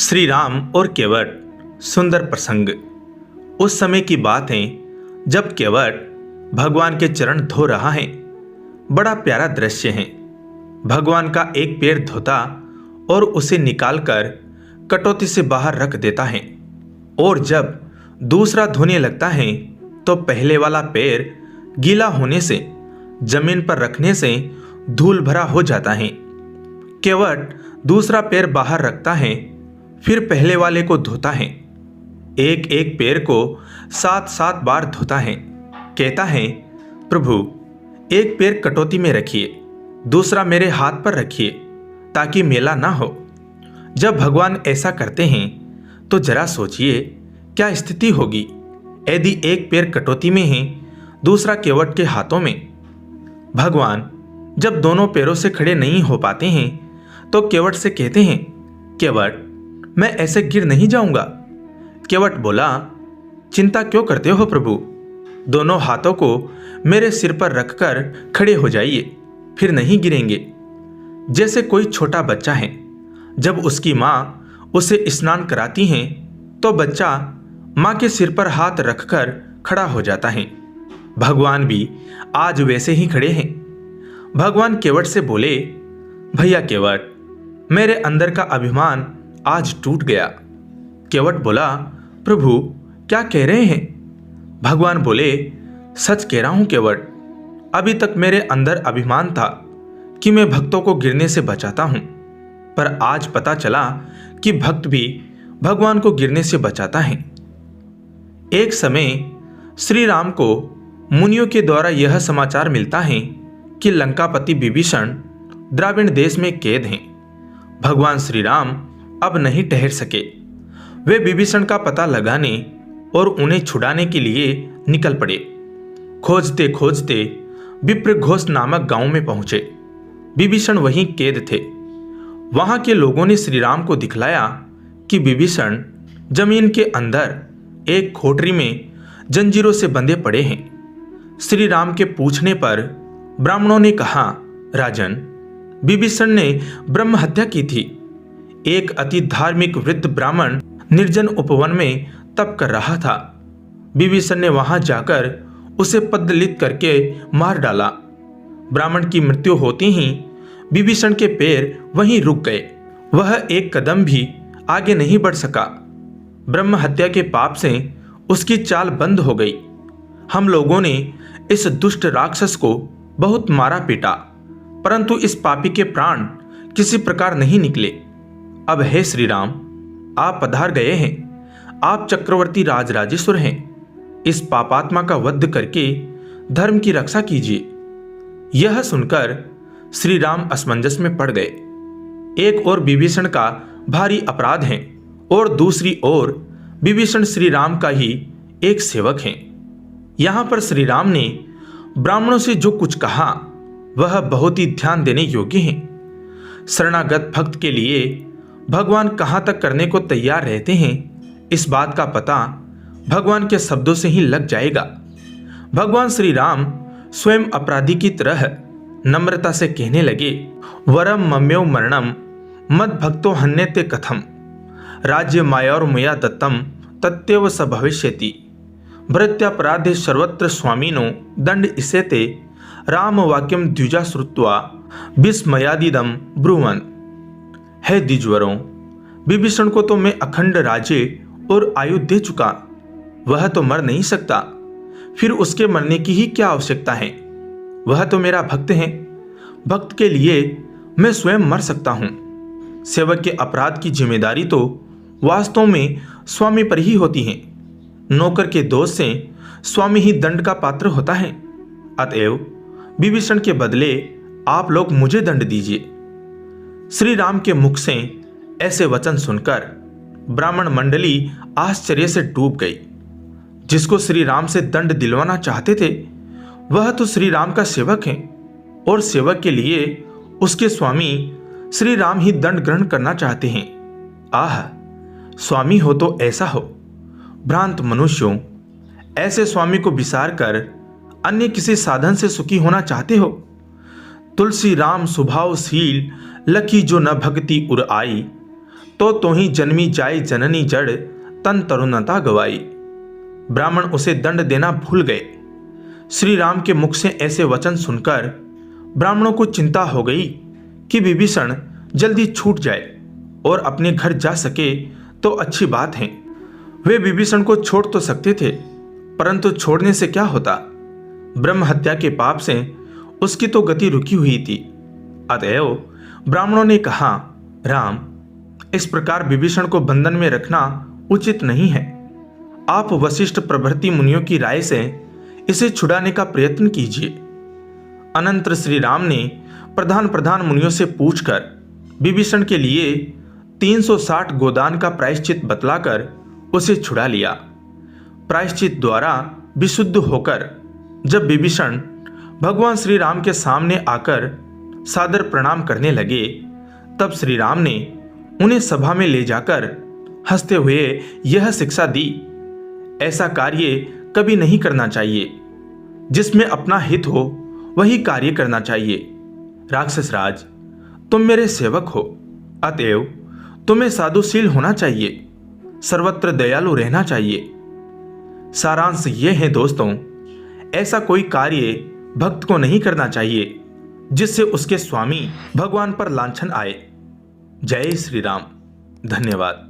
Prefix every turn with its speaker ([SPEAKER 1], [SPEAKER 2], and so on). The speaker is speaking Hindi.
[SPEAKER 1] श्री राम और केवट। सुंदर प्रसंग। उस समय की बात है जब केवट भगवान के चरण धो रहा है। बड़ा प्यारा दृश्य है। भगवान का एक पैर धोता और उसे निकालकर कटौती से बाहर रख देता है, और जब दूसरा धोने लगता है तो पहले वाला पैर गीला होने से जमीन पर रखने से धूल भरा हो जाता है। केवट दूसरा पैर बाहर रखता है, फिर पहले वाले को धोता है। एक एक पैर को 7-7 बार धोता है। कहता है, प्रभु एक पैर कटौती में रखिए, दूसरा मेरे हाथ पर रखिए ताकि मेला ना हो। जब भगवान ऐसा करते हैं तो जरा सोचिए क्या स्थिति होगी यदि एक पैर कटौती में है, दूसरा केवट के हाथों में। भगवान जब दोनों पैरों से खड़े नहीं हो पाते हैं तो केवट से कहते हैं, केवट मैं ऐसे गिर नहीं जाऊंगा। केवट बोला, चिंता क्यों करते हो प्रभु, दोनों हाथों को मेरे सिर पर रखकर खड़े हो जाइए, फिर नहीं गिरेंगे। जैसे कोई छोटा बच्चा है, जब उसकी माँ उसे स्नान कराती है तो बच्चा माँ के सिर पर हाथ रखकर खड़ा हो जाता है। भगवान भी आज वैसे ही खड़े हैं। भगवान केवट से बोले, भैया केवट, मेरे अंदर का अभिमान आज टूट गया। केवट बोला, प्रभु क्या कह रहे हैं? भगवान बोले, सच कह रहा हूं केवट, अभी तक मेरे अंदर अभिमान था कि मैं भक्तों को गिरने से बचाता हूं, पर आज पता चला कि भक्त भी भगवान को गिरने से बचाता है। एक समय श्री राम को मुनियों के द्वारा यह समाचार मिलता है कि लंकापति विभीषण द्राविण देश में कैद हैं। भगवान श्री राम अब नहीं ठहर सके। वे विभीषण का पता लगाने और उन्हें छुड़ाने के लिए निकल पड़े। खोजते खोजते विप्रघोष नामक गांव में पहुंचे। विभीषण वहीं कैद थे। वहां के लोगों ने श्री राम को दिखलाया कि विभीषण जमीन के अंदर एक खोटरी में जंजीरों से बंधे पड़े हैं। श्री राम के पूछने पर ब्राह्मणों ने कहा, राजन, विभीषण ने ब्रह्म हत्या की थी। एक अति धार्मिक वृद्ध ब्राह्मण निर्जन उपवन में तप कर रहा था। विभीषण ने वहां जाकर उसे पदलित करके मार डाला। ब्राह्मण की मृत्यु होते ही विभीषण के पैर वहीं रुक गए। वह एक कदम भी आगे नहीं बढ़ सका। ब्रह्म हत्या के पाप से उसकी चाल बंद हो गई। हम लोगों ने इस दुष्ट राक्षस को बहुत मारा पीटा, परंतु इस पापी के प्राण किसी प्रकार नहीं निकले। अब हे श्री राम, आप पधार गए हैं। आप चक्रवर्ती राजराजेश्वर हैं। इस पापात्मा का वध करके धर्म की रक्षा कीजिए। यह सुनकर श्री राम असमंजस में पड़ गए। एक ओर विभीषण का भारी अपराध है और दूसरी ओर विभीषण श्री राम का ही एक सेवक है। यहां पर श्री राम ने ब्राह्मणों से जो कुछ कहा वह बहुत ही ध्यान देने योग्य है। शरणागत भक्त के लिए भगवान कहां तक करने को तैयार रहते हैं, इस बात का पता भगवान के शब्दों से ही लग जाएगा। भगवान श्री राम स्वयं अपराधी की तरह नम्रता से कहने लगे, वरम मम्यो मरणम मद भक्तो हन्यते कथम राज्य मायोर मुया दत्तम तत्यव स भविष्यति भृत्यापराधे सर्वत्र स्वामिनो दंड इसेते राम वाक्यम द्विजा श्रुत्वा विस्मयादिदम ब्रुवन्। है द्विजवरों, विभीषण को तो मैं अखंड राज्य और आयु दे चुका, वह तो मर नहीं सकता, फिर उसके मरने की ही क्या आवश्यकता है? वह तो मेरा भक्त है। भक्त के लिए मैं स्वयं मर सकता हूं। सेवक के अपराध की जिम्मेदारी तो वास्तव में स्वामी पर ही होती है। नौकर के दोष से स्वामी ही दंड का पात्र होता है। अतएव विभीषण के बदले आप लोग मुझे दंड दीजिए। श्री राम के मुख से ऐसे वचन सुनकर ब्राह्मण मंडली आश्चर्य से डूब गई। जिसको श्री राम से दंड दिलवाना चाहते थे वह तो श्री राम का सेवक है, और सेवक के लिए उसके स्वामी श्री राम ही दंड ग्रहण करना चाहते हैं। आह, स्वामी हो तो ऐसा हो। भ्रांत मनुष्यों, ऐसे स्वामी को विसार कर अन्य किसी साधन से सुखी होना चाहते हो? तुलसी राम स्वभावशील लखी जो न भक्ति उर आई, तो ही जन्मी जाय जननी जड़ तन तरुणता गवाई। ब्राह्मण उसे दंड देना भूल गए। श्री राम के मुख से ऐसे वचन सुनकर ब्राह्मणों को चिंता हो गई कि विभीषण जल्दी छूट जाए और अपने घर जा सके तो अच्छी बात है। वे विभीषण को छोड़ तो सकते थे, परंतु छोड़ने से क्या होता? ब्रह्म हत्या के पाप से उसकी तो गति रुकी हुई थी। अतएव ब्राह्मणों ने कहा, राम, इस प्रकार विभीषण को बंधन में रखना उचित नहीं है। आप वशिष्ठ प्रभृति मुनियों की राय से इसे छुड़ाने का प्रयत्न कीजिए। अनंतर श्री राम ने प्रधान मुनियों से पूछकर विभीषण के लिए 360 गोदान का प्रायश्चित बतलाकर उसे छुड़ा लिया। प्रायश्चित द्वारा विशुद्ध होकर जब विभीषण भगवान श्री राम के सामने आकर सादर प्रणाम करने लगे, तब श्री राम ने उन्हें सभा में ले जाकर हंसते हुए यह शिक्षा दी, ऐसा कार्य कभी नहीं करना चाहिए। जिसमें अपना हित हो वही कार्य करना चाहिए। राक्षस राज, तुम मेरे सेवक हो, अतएव तुम्हें साधुशील होना चाहिए, सर्वत्र दयालु रहना चाहिए। सारांश ये है दोस्तों, ऐसा कोई कार्य भक्त को नहीं करना चाहिए जिससे उसके स्वामी भगवान पर लांछन आए। जय श्री राम। धन्यवाद।